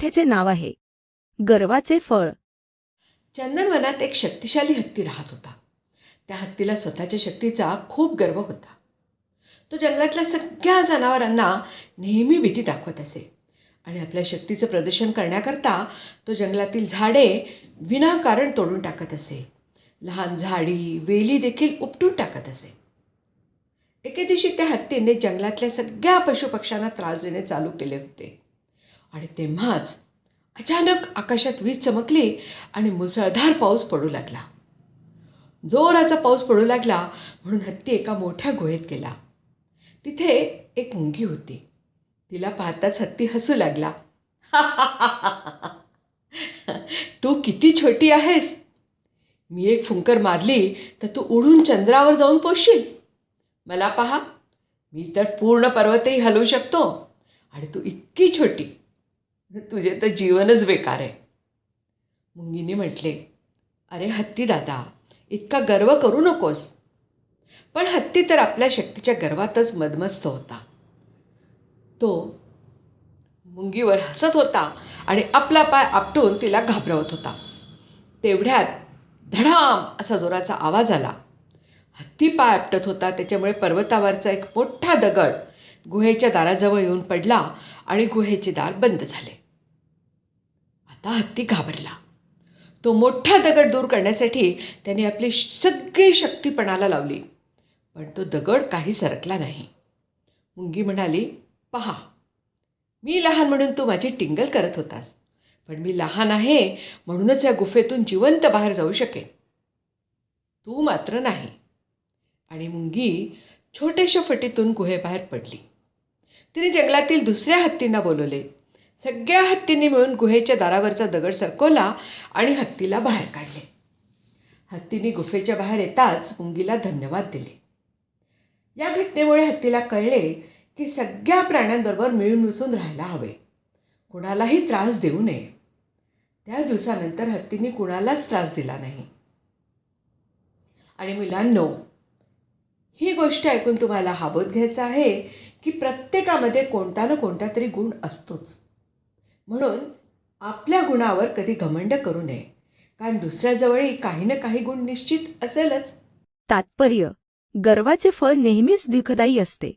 कथेचे नाव आहे गर्वाचे फळ. चंदनवनात एक शक्तिशाली हत्ती राहत होता. त्या हत्तीला स्वतःच्या शक्तीचा खूप गर्व होता. तो जंगलातल्या सगळ्या जनावरांना नेहमी भीती दाखवत असे आणि आपल्या शक्तीचं प्रदर्शन करण्याकरता तो जंगलातील झाडे विनाकारण तोडून टाकत असे. लहान झाडी वेली देखील उपटून टाकत असे. एके दिवशी त्या हत्तीने जंगलातल्या सगळ्या पशुपक्ष्यांना त्रास देणे चालू केले होते आणि तेव्हाच अचानक आकाशात वीज चमकली आणि मुसळधार पाऊस पडू लागला. जोराचा पाऊस पडू लागला म्हणून हत्ती एका मोठ्या गुहेत गेला. तिथे एक मुंगी होती. तिला पाहताच हत्ती हसू लागला. तू किती छोटी आहेस. मी एक फुंकर मारली तर तू उडून चंद्रावर जाऊन पोचशील. मला पहा, मी तर पूर्ण पर्वतही हलवू शकतो आणि तू इतकी छोटी. तुझे तर जीवनच बेकार आहे. मुंगीने म्हटले, अरे हत्ती दादा, इतका गर्व करू नकोस. पण हत्ती तर आपल्या शक्तीच्या गर्वातच मदमस्त होता. तो मुंगीवर हसत होता आणि आपला पाय आपटून तिला घाबरवत होता. तेवढ्यात धडाम असा जोराचा आवाज आला. हत्ती पाय आपटत होता, त्याच्यामुळे पर्वतावरचा एक मोठा दगड गुहेच्या दाराजवळ येऊन पडला आणि गुहेचे दार बंद झाले. आता हत्ती घाबरला. तो मोठा दगड दूर करण्यासाठी त्याने आपली सगळी शक्ती पणाला लावली, पण तो दगड काही सरकला नाही. मुंगी म्हणाली, पहा, मी लहान म्हणून तू माझी टिंगल करत होतास, पण मी लहान आहे म्हणूनच या गुफेतून जिवंत बाहेर जाऊ शकेन. तू मात्र नाही. आणि मुंगी छोट्याशा फटीतून गुहेबाहेर पडली. तिने जंगलातील दुसऱ्या हत्तींना बोलवले. सगळ्या हत्तींनी मिळून गुहेच्या दारावरचा दगड सरकवला आणि हत्तीला बाहेर काढले. हत्तीने गुफेच्या बाहेर येताच मुंगीला धन्यवाद दिले. या घटनेमुळे हत्तीला कळले की सगळ्या प्राण्यांबरोबर मिळून मिसळून राहायला हवे, कुणालाही त्रास देऊ नये. त्या दिवसानंतर हत्तीने कुणालाच त्रास दिला नाही. आणि मुलांनो, ही गोष्ट ऐकून तुम्हाला हा बोध घ्यायचा आहे की प्रत्येकामध्ये कोणता ना कोणता तरी गुण असतोच. म्हणून आपल्या गुणावर कधी घमंड करू नये, कारण दुसऱ्याजवळही काही ना काही गुण निश्चित असेलच. तात्पर्य: गर्वाचे फळ नेहमीच दुःखदायी असते.